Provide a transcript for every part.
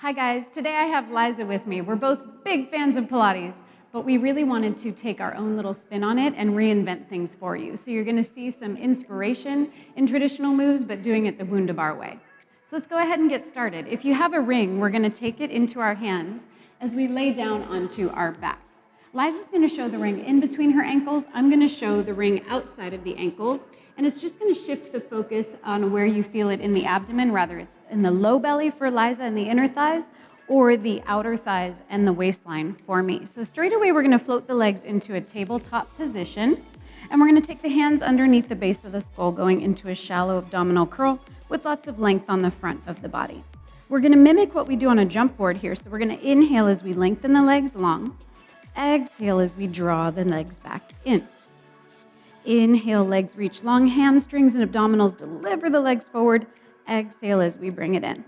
Hi guys, today I have Liza with me. We're both big fans of Pilates, but we really wanted to take our own little spin on it and reinvent things for you. So you're gonna see some inspiration in traditional moves, but doing it the WundaBar way. So let's go ahead and get started. If you have a ring, we're gonna take it into our hands as we lay down onto our backs. Liza's gonna show the ring in between her ankles. I'm gonna show the ring outside of the ankles, and it's just gonna shift the focus on where you feel it in the abdomen, rather it's in the low belly for Liza and the inner thighs, or the outer thighs and the waistline for me. So straight away, we're gonna float the legs into a tabletop position, and we're gonna take the hands underneath the base of the skull, going into a shallow abdominal curl with lots of length on the front of the body. We're gonna mimic what we do on a jump board here. So we're gonna inhale as we lengthen the legs long. Exhale as we draw the legs back in. Inhale, legs reach long, hamstrings and abdominals deliver the legs forward. Exhale as we bring it in.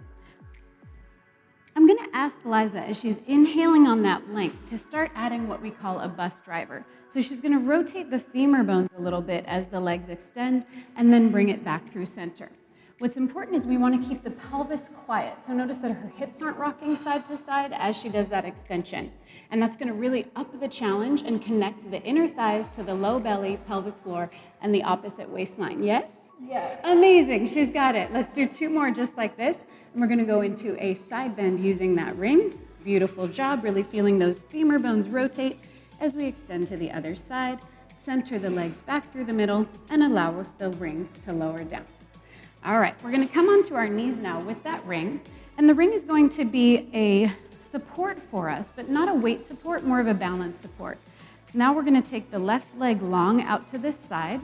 I'm gonna ask Liza, as she's inhaling on that length, to start adding what we call a bus driver. So she's gonna rotate the femur bones a little bit as the legs extend and then bring it back through center. What's important is we want to keep the pelvis quiet. So notice that her hips aren't rocking side to side as she does that extension. And that's going to really up the challenge and connect the inner thighs to the low belly, pelvic floor, and the opposite waistline. Yes? Yes. Amazing. She's got it. Let's do two more just like this. And we're going to go into a side bend using that ring. Beautiful job. Really feeling those femur bones rotate as we extend to the other side. Center the legs back through the middle and allow the ring to lower down. All right, we're gonna come onto our knees now with that ring, and the ring is going to be a support for us, but not a weight support, more of a balance support. Now we're gonna take the left leg long out to this side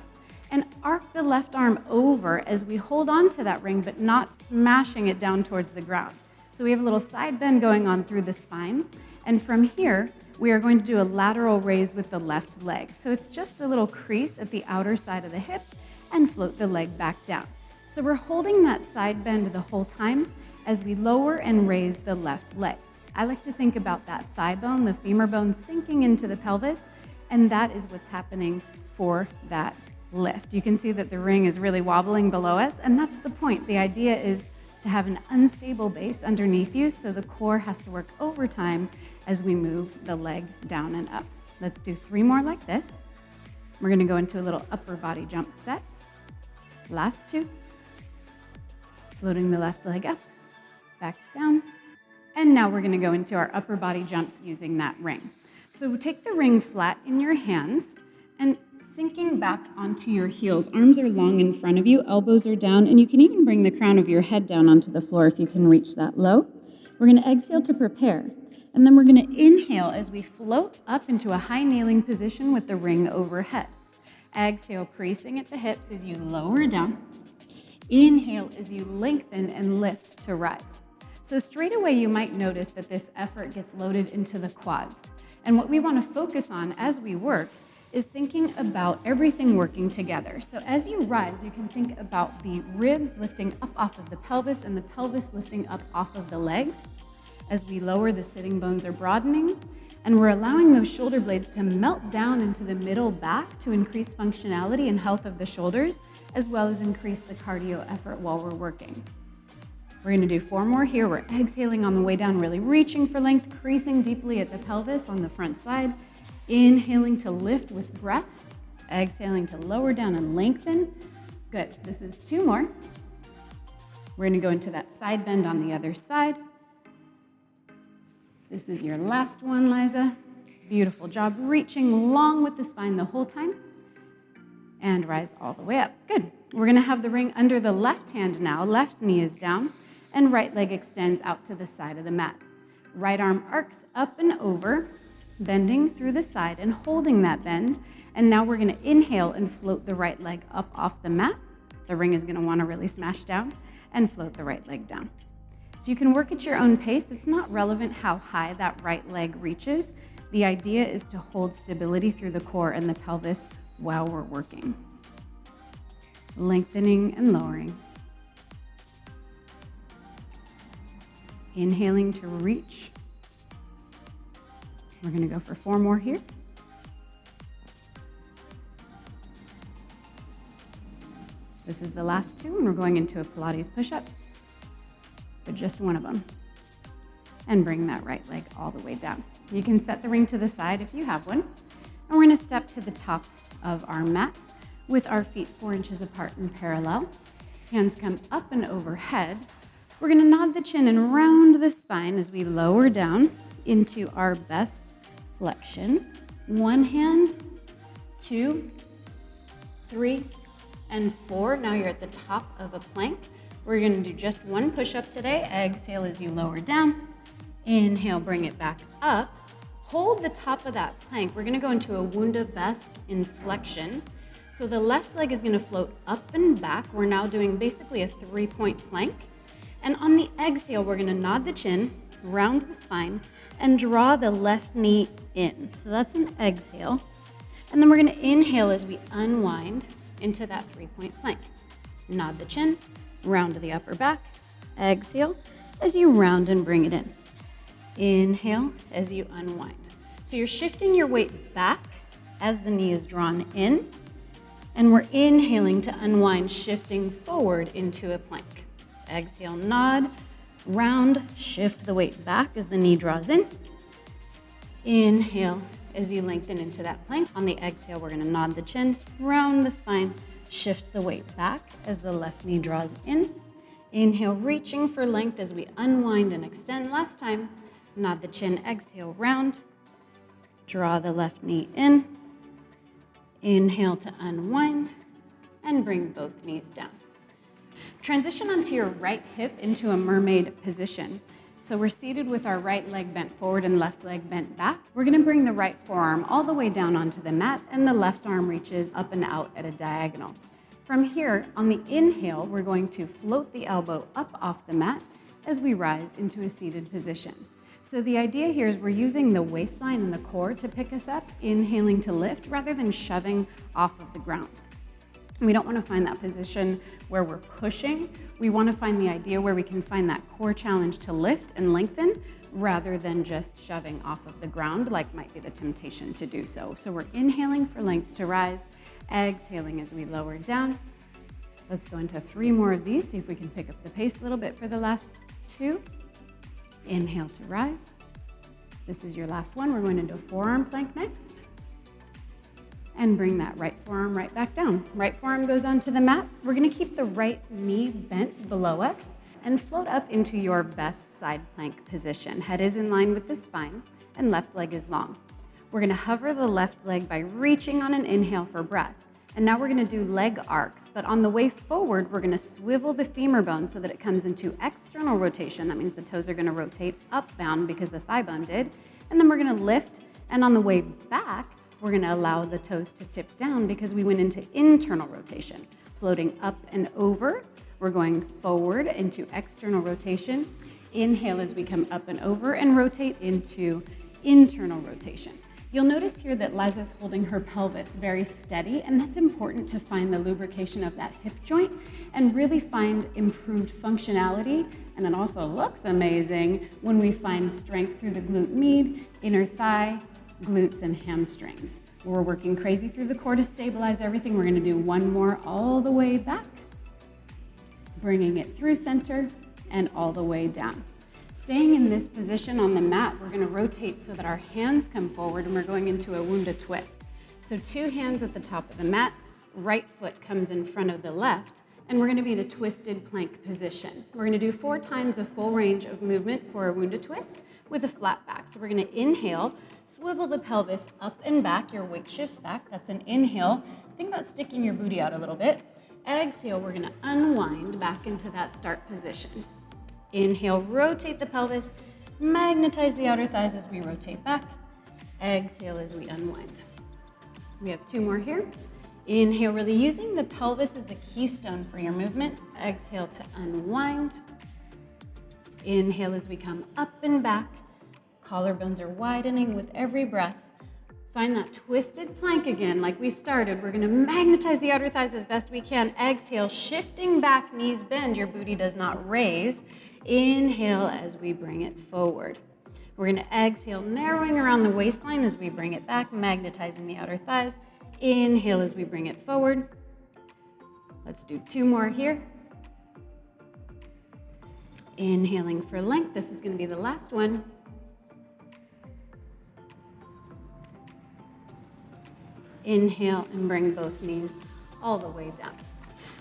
and arc the left arm over as we hold on to that ring, but not smashing it down towards the ground. So we have a little side bend going on through the spine, and from here, we are going to do a lateral raise with the left leg. So it's just a little crease at the outer side of the hip and float the leg back down. So we're holding that side bend the whole time as we lower and raise the left leg. I like to think about that thigh bone, the femur bone sinking into the pelvis, and that is what's happening for that lift. You can see that the ring is really wobbling below us, and that's the point. The idea is to have an unstable base underneath you, so the core has to work overtime as we move the leg down and up. Let's do 3 more like this. We're gonna go into a little upper body jump set. Last 2. Floating the left leg up, back down. And now we're gonna go into our upper body jumps using that ring. So take the ring flat in your hands and sinking back onto your heels. Arms are long in front of you, elbows are down, and you can even bring the crown of your head down onto the floor if you can reach that low. We're gonna exhale to prepare. And then we're gonna inhale as we float up into a high kneeling position with the ring overhead. Exhale, creasing at the hips as you lower down. Inhale as you lengthen and lift to rise. So straight away, you might notice that this effort gets loaded into the quads. And what we want to focus on as we work is thinking about everything working together. So as you rise, you can think about the ribs lifting up off of the pelvis and the pelvis lifting up off of the legs. As we lower, the sitting bones are broadening, and we're allowing those shoulder blades to melt down into the middle back to increase functionality and health of the shoulders, as well as increase the cardio effort while we're working. We're gonna do 4 more here. We're exhaling on the way down, really reaching for length, creasing deeply at the pelvis on the front side. Inhaling to lift with breath. Exhaling to lower down and lengthen. Good, this is 2 more. We're gonna go into that side bend on the other side. This is your last one, Liza. Beautiful job, reaching long with the spine the whole time. And rise all the way up. Good. We're gonna have the ring under the left hand now. Left knee is down, and right leg extends out to the side of the mat. Right arm arcs up and over, bending through the side and holding that bend. And now we're gonna inhale and float the right leg up off the mat. The ring is gonna wanna really smash down and float the right leg down. So you can work at your own pace. It's not relevant how high that right leg reaches. The idea is to hold stability through the core and the pelvis while we're working. Lengthening and lowering. Inhaling to reach. We're gonna go for 4 more here. This is the last 2, and we're going into a Pilates push-up, but just one of them. and bring that right leg all the way down. You can set the ring to the side if you have one. And we're gonna step to the top of our mat with our feet 4 inches apart and parallel. Hands come up and overhead. We're gonna nod the chin and round the spine as we lower down into our best flexion. 1 hand, 2, 3, and 4. Now you're at the top of a plank. We're gonna do just 1 push-up today. Exhale as you lower down. Inhale, bring it back up. Hold the top of that plank. We're gonna go into a WundaBar in flexion. So the left leg is gonna float up and back. We're now doing basically a 3-point plank. And on the exhale, we're gonna nod the chin, round the spine, and draw the left knee in. So that's an exhale. And then we're gonna inhale as we unwind into that 3-point plank. Nod the chin, round to the upper back. Exhale as you round and bring it in. Inhale as you unwind. So you're shifting your weight back as the knee is drawn in, and we're inhaling to unwind, shifting forward into a plank. Exhale, nod, round, shift the weight back as the knee draws in. Inhale as you lengthen into that plank. On the exhale, we're gonna nod the chin, round the spine, shift the weight back as the left knee draws in. Inhale, reaching for length as we unwind and extend. Last time, nod the chin, exhale, round, draw the left knee in. Inhale to unwind and bring both knees down. Transition onto your right hip into a mermaid position. So we're seated with our right leg bent forward and left leg bent back. We're gonna bring the right forearm all the way down onto the mat and the left arm reaches up and out at a diagonal. From here, on the inhale, we're going to float the elbow up off the mat as we rise into a seated position. So the idea here is we're using the waistline and the core to pick us up, inhaling to lift rather than shoving off of the ground. We don't want to find that position where we're pushing. We want to find the idea where we can find that core challenge to lift and lengthen rather than just shoving off of the ground like might be the temptation to do so. So we're inhaling for length to rise, exhaling as we lower down. Let's go into 3 more of these, see if we can pick up the pace a little bit for the last 2. Inhale to rise. This is your last one. We're going into a forearm plank next. And bring that right forearm right back down. Right forearm goes onto the mat. We're gonna keep the right knee bent below us and float up into your best side plank position. Head is in line with the spine and left leg is long. We're gonna hover the left leg by reaching on an inhale for breath. And now we're gonna do leg arcs, but on the way forward, we're gonna swivel the femur bone so that it comes into external rotation. That means the toes are gonna rotate upbound because the thigh bone did. And then we're gonna lift, and on the way back, we're gonna allow the toes to tip down because we went into internal rotation. Floating up and over, we're going forward into external rotation. Inhale as we come up and over and rotate into internal rotation. You'll notice here that Liza's holding her pelvis very steady, and that's important to find the lubrication of that hip joint and really find improved functionality. And it also looks amazing when we find strength through the glute med, inner thigh, glutes, and hamstrings. We're working crazy through the core to stabilize everything. We're gonna do 1 more all the way back, bringing it through center and all the way down. Staying in this position on the mat, we're gonna rotate so that our hands come forward and we're going into a Wunda twist. So 2 hands at the top of the mat, right foot comes in front of the left, and we're gonna be in a twisted plank position. We're gonna do 4 times a full range of movement for a Wunda twist with a flat back. So we're gonna inhale, swivel the pelvis up and back, your weight shifts back, that's an inhale. Think about sticking your booty out a little bit. Exhale, we're gonna unwind back into that start position. Inhale, rotate the pelvis, magnetize the outer thighs as we rotate back. Exhale as we unwind. We have 2 more here. Inhale, really using the pelvis as the keystone for your movement. Exhale to unwind. Inhale as we come up and back. Collarbones are widening with every breath. Find that twisted plank again like we started. We're gonna magnetize the outer thighs as best we can. Exhale, shifting back, knees bend, your booty does not raise. Inhale as we bring it forward. We're gonna exhale, narrowing around the waistline as we bring it back, magnetizing the outer thighs. Inhale as we bring it forward. Let's do 2 more here. Inhaling for length. This is going to be the last one. Inhale and bring both knees all the way down.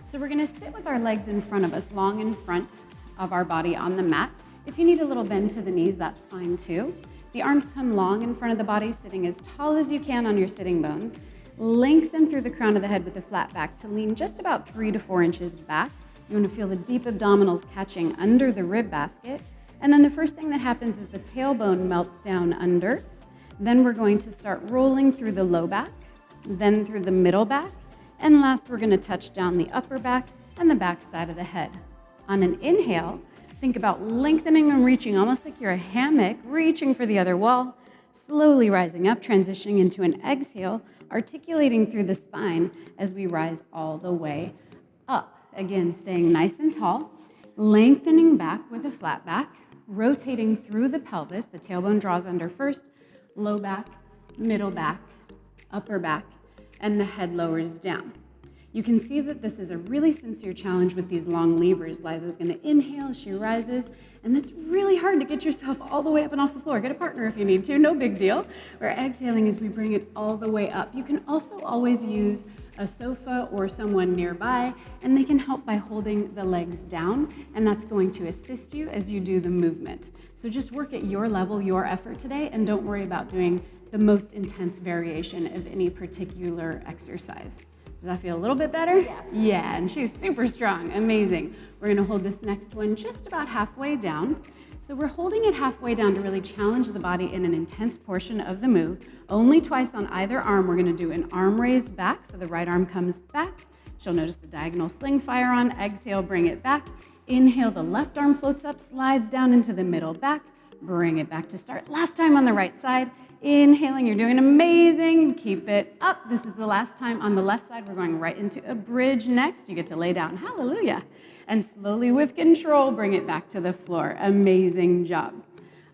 So we're going to sit with our legs in front of us, long in front of our body on the mat. If you need a little bend to the knees, that's fine too. The arms come long in front of the body, sitting as tall as you can on your sitting bones. Lengthen through the crown of the head with a flat back to lean just about 3 to 4 inches back. You want to feel the deep abdominals catching under the rib basket. And then the first thing that happens is the tailbone melts down under. Then we're going to start rolling through the low back, then through the middle back, and last we're going to touch down the upper back and the back side of the head. On an inhale, think about lengthening and reaching, almost like you're a hammock, reaching for the other wall, slowly rising up, transitioning into an exhale, articulating through the spine as we rise all the way up. Again, staying nice and tall, lengthening back with a flat back, rotating through the pelvis. The tailbone draws under first, low back, middle back, upper back, and the head lowers down. You can see that this is a really sincere challenge with these long levers. Liza's going to inhale, she rises, and it's really hard to get yourself all the way up and off the floor. Get a partner if you need to, no big deal. We're exhaling as we bring it all the way up. You can also always use a sofa or someone nearby, and they can help by holding the legs down, and that's going to assist you as you do the movement. So just work at your level, your effort today, and don't worry about doing the most intense variation of any particular exercise. Does that feel a little bit better? Yeah. Yeah, and she's super strong, amazing. We're gonna hold this next one just about halfway down. So we're holding it halfway down to really challenge the body in an intense portion of the move. Only twice on either arm. We're gonna do an arm raise back, so the right arm comes back. She'll notice the diagonal sling fire on. Exhale, bring it back. Inhale, the left arm floats up, slides down into the middle back. Bring it back to start. Last time on the right side. Inhaling, you're doing amazing. Keep it up. This is the last time on the left side. We're going right into a bridge next. You get to lay down. Hallelujah. And slowly with control, bring it back to the floor. Amazing job.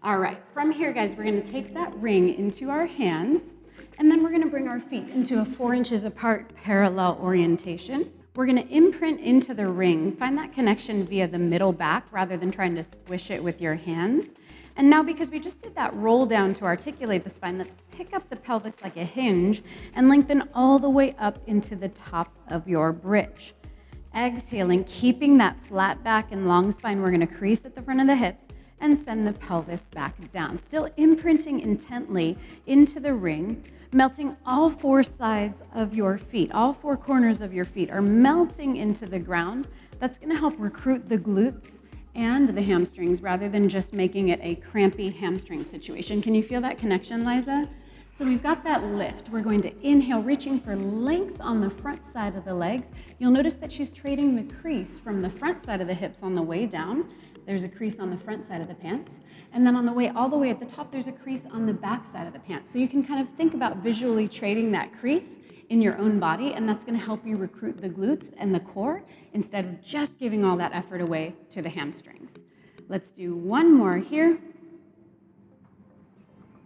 All right, from here, guys, we're going to take that ring into our hands, and then we're going to bring our feet into a 4 inches apart parallel orientation. We're going to imprint into the ring. Find that connection via the middle back rather than trying to squish it with your hands. And now, because we just did that roll down to articulate the spine, let's pick up the pelvis like a hinge and lengthen all the way up into the top of your bridge. Exhaling, keeping that flat back and long spine, we're going to crease at the front of the hips and send the pelvis back down. Still imprinting intently into the ring, melting all 4 sides of your feet. All 4 corners of your feet are melting into the ground. That's going to help recruit the glutes and the hamstrings rather than just making it a crampy hamstring situation. Can you feel that connection, Liza? So we've got that lift. We're going to inhale, reaching for length on the front side of the legs. You'll notice that she's trading the crease from the front side of the hips on the way down. There's a crease on the front side of the pants. And then on the way, all the way at the top, there's a crease on the back side of the pants. So you can kind of think about visually trading that crease in your own body, and that's going to help you recruit the glutes and the core instead of just giving all that effort away to the hamstrings. Let's do one more here.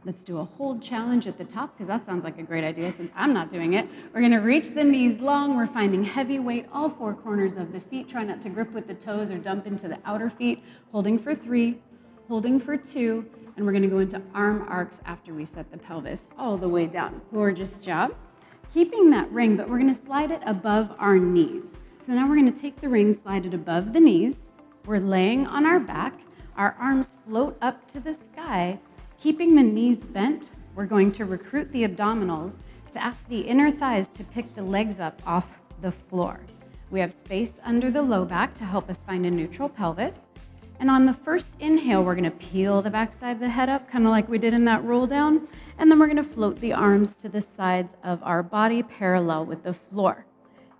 Let's do a hold challenge at the top, because that sounds like a great idea since I'm not doing it. We're going to reach the knees long. We're finding heavy weight, all 4 corners of the feet. Try not to grip with the toes or dump into the outer feet. Holding for 3, holding for 2, and we're going to go into arm arcs after we set the pelvis all the way down. Gorgeous job. Keeping that ring, but we're going to slide it above our knees. So now we're going to take the ring, slide it above the knees. We're laying on our back. Our arms float up to the sky. Keeping the knees bent, we're going to recruit the abdominals to ask the inner thighs to pick the legs up off the floor. We have space under the low back to help us find a neutral pelvis. And on the first inhale, we're going to peel the back side of the head up, kind of like we did in that roll down. And then we're going to float the arms to the sides of our body parallel with the floor.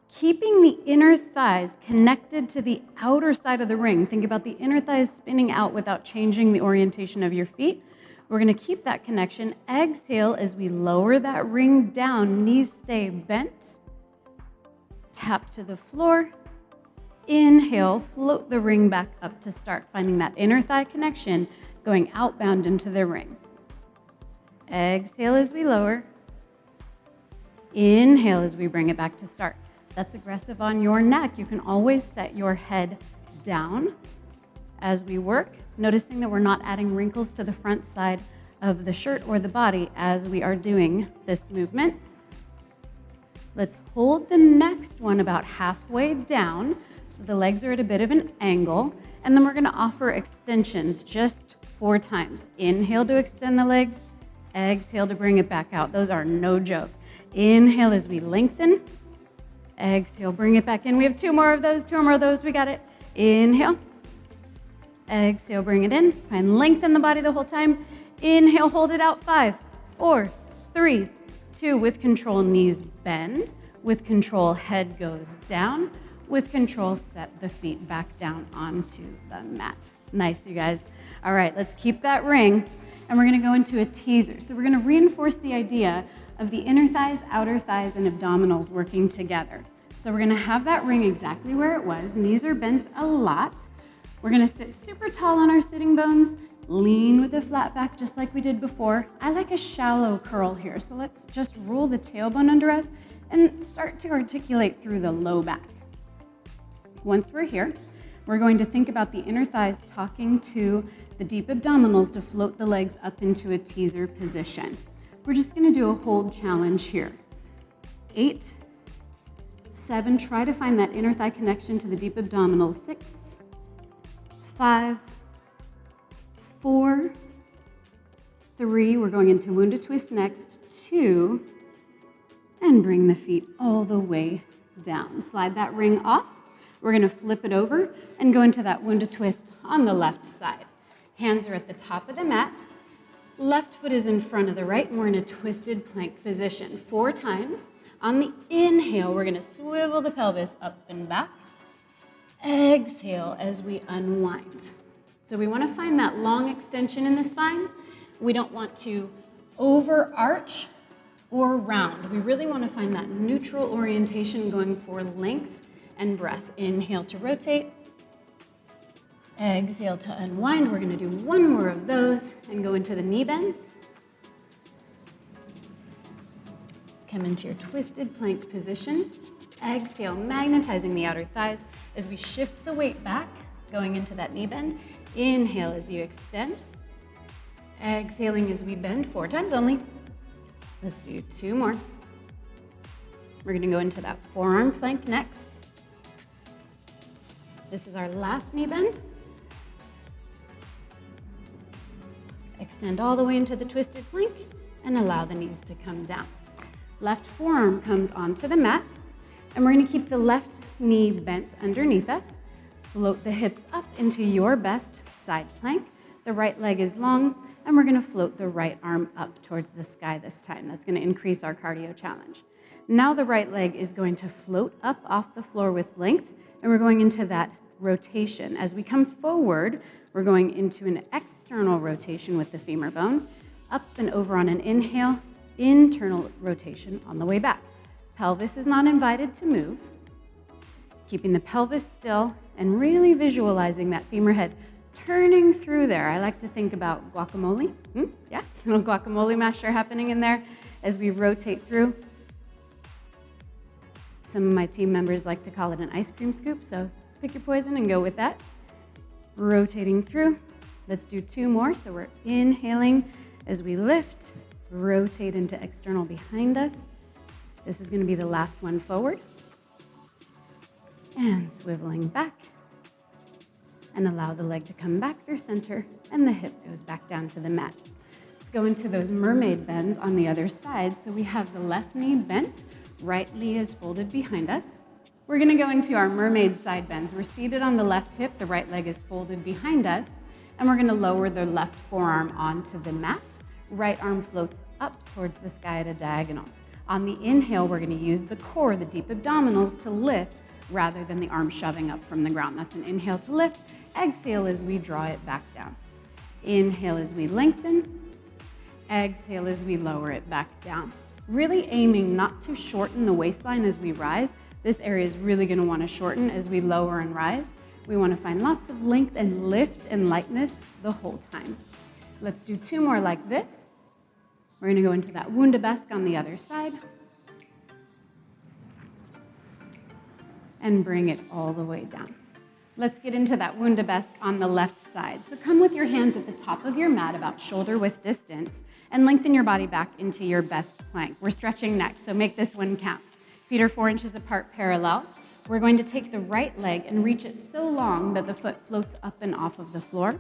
Keeping the inner thighs connected to the outer side of the ring. Think about the inner thighs spinning out without changing the orientation of your feet. We're going to keep that connection. Exhale as we lower that ring down. Knees stay bent. Tap to the floor. Inhale, float the ring back up to start, finding that inner thigh connection, going outbound into the ring. Exhale as we lower. Inhale as we bring it back to start. That's aggressive on your neck. You can always set your head down. as we work, noticing that we're not adding wrinkles to the front side of the shirt or the body as we are doing this movement. Let's hold the next one about halfway down, so the legs are at a bit of an angle, and then we're gonna offer extensions just 4 times. Inhale to extend the legs, exhale to bring it back out. Those are no joke. Inhale as we lengthen, exhale, bring it back in. We have 2 more of those, we got it. Inhale, exhale, bring it in, and lengthen the body the whole time. Inhale, hold it out, 5, 4, 3, 2, with control, knees bend. With control, head goes down. With control, set the feet back down onto the mat. Nice, you guys. All right, let's keep that ring, and we're gonna go into a teaser. So we're gonna reinforce the idea of the inner thighs, outer thighs, and abdominals working together. So we're gonna have that ring exactly where it was. Knees are bent a lot. We're gonna sit super tall on our sitting bones, lean with a flat back just like we did before. I like a shallow curl here, so let's just roll the tailbone under us and start to articulate through the low back. Once we're here, we're going to think about the inner thighs talking to the deep abdominals to float the legs up into a teaser position. We're just gonna do a hold challenge here. 8, 7, try to find that inner thigh connection to the deep abdominals. 6, 5, 4, 3, we're going into Wunda twist next, 2, and bring the feet all the way down. Slide that ring off. We're gonna flip it over and go into that Wunda twist on the left side. Hands are at the top of the mat. Left foot is in front of the right, and we're in a twisted plank position 4 times. On the inhale, we're gonna swivel the pelvis up and back. Exhale as we unwind. So we wanna find that long extension in the spine. We don't want to overarch or round. We really wanna find that neutral orientation going for length and breath. Inhale to rotate. Exhale to unwind. We're gonna do 1 more of those and go into the knee bends. Come into your twisted plank position. Exhale, magnetizing the outer thighs as we shift the weight back, going into that knee bend. Inhale as you extend. Exhaling as we bend 4 times only. Let's do 2 more. We're gonna go into that forearm plank next. This is our last knee bend. Extend all the way into the twisted plank and allow the knees to come down. Left forearm comes onto the mat, and we're gonna keep the left knee bent underneath us. Float the hips up into your best side plank. The right leg is long, and we're gonna float the right arm up towards the sky this time. That's gonna increase our cardio challenge. Now the right leg is going to float up off the floor with length, and we're going into that rotation. As we come forward, we're going into an external rotation with the femur bone, up and over on an inhale, internal rotation on the way back. Pelvis is not invited to move. Keeping the pelvis still and really visualizing that femur head turning through there. I like to think about guacamole. Yeah, a little guacamole masher happening in there as we rotate through. Some of my team members like to call it an ice cream scoop, so pick your poison and go with that. Rotating through. Let's do 2 more. So we're inhaling as we lift, rotate into external behind us. This is going to be the last one forward. And swiveling back. And allow the leg to come back through center, and the hip goes back down to the mat. Let's go into those mermaid bends on the other side. So we have the left knee bent, right knee is folded behind us. We're gonna go into our mermaid side bends. We're seated on the left hip, the right leg is folded behind us, and we're gonna lower the left forearm onto the mat. Right arm floats up towards the sky at a diagonal. On the inhale, we're gonna use the core, the deep abdominals, to lift rather than the arm shoving up from the ground. That's an inhale to lift. Exhale as we draw it back down. Inhale as we lengthen. Exhale as we lower it back down. Really aiming not to shorten the waistline as we rise. This area is really going to want to shorten as we lower and rise. We want to find lots of length and lift and lightness the whole time. Let's do 2 more like this. We're going to go into that WundaBar on the other side. And bring it all the way down. Let's get into that WundaBar on the left side. So come with your hands at the top of your mat, about shoulder width distance, and lengthen your body back into your best plank. We're stretching next, so make this one count. Feet are 4 inches apart parallel. We're going to take the right leg and reach it so long that the foot floats up and off of the floor.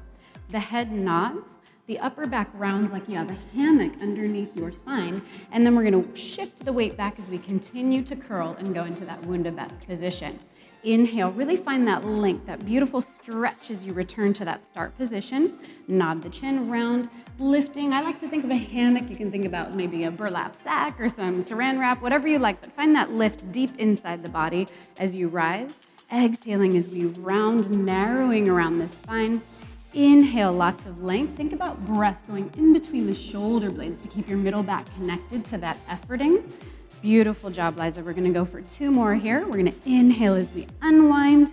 The head nods, the upper back rounds like you have a hammock underneath your spine, and then we're going to shift the weight back as we continue to curl and go into that WundaBar position. Inhale, really find that length, that beautiful stretch as you return to that start position. Nod the chin, round, lifting. I like to think of a hammock. You can think about maybe a burlap sack or some saran wrap, whatever you like, but find that lift deep inside the body as you rise. Exhaling as we round, narrowing around the spine. Inhale, lots of length. Think about breath going in between the shoulder blades to keep your middle back connected to that efforting. Beautiful job, Liza. We're gonna go for 2 more here. We're gonna inhale as we unwind.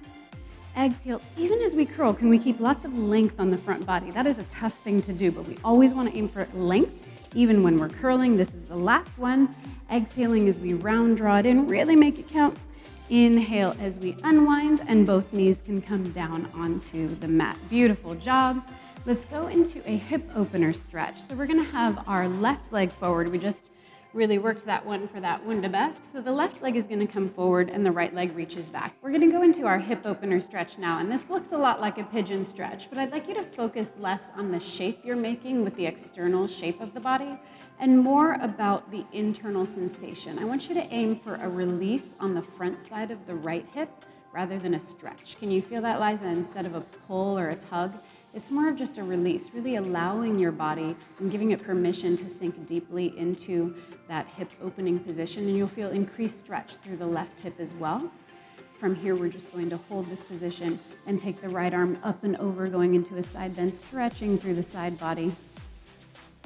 Exhale, even as we curl, can we keep lots of length on the front body? That is a tough thing to do, but we always wanna aim for length, even when we're curling. This is the last one. Exhaling as we round, draw it in, really make it count. Inhale as we unwind, and both knees can come down onto the mat. Beautiful job. Let's go into a hip opener stretch. So we're gonna have our left leg forward. We just really worked that one for that WundaBar. So the left leg is gonna come forward and the right leg reaches back. We're gonna go into our hip opener stretch now, and this looks a lot like a pigeon stretch, but I'd like you to focus less on the shape you're making with the external shape of the body and more about the internal sensation. I want you to aim for a release on the front side of the right hip rather than a stretch. Can you feel that, Liza? Instead of a pull or a tug, it's more of just a release, really allowing your body and giving it permission to sink deeply into that hip opening position, and you'll feel increased stretch through the left hip as well. From here, we're just going to hold this position and take the right arm up and over, going into a side bend, stretching through the side body.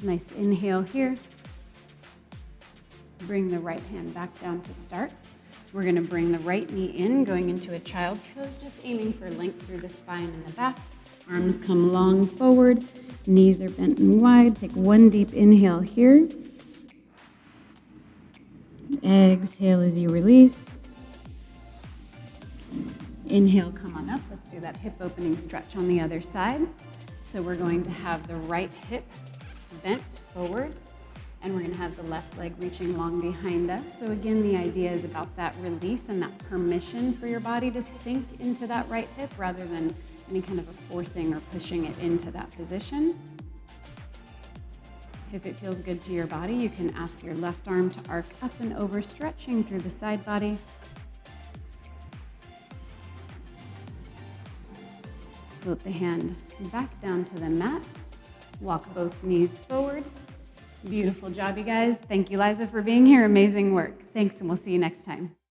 Nice inhale here. Bring the right hand back down to start. We're gonna bring the right knee in, going into a child's pose, just aiming for length through the spine and the back. Arms come long forward, knees are bent and wide. Take 1 deep inhale here. Exhale as you release. Inhale, come on up. Let's do that hip opening stretch on the other side. So we're going to have the right hip bent forward, and we're gonna have the left leg reaching long behind us. So again, the idea is about that release and that permission for your body to sink into that right hip rather than any kind of a forcing or pushing it into that position. If it feels good to your body, you can ask your left arm to arc up and over, stretching through the side body. Float the hand back down to the mat. Walk both knees forward. Beautiful job, you guys. Thank you, Liza, for being here. Amazing work. Thanks, and we'll see you next time.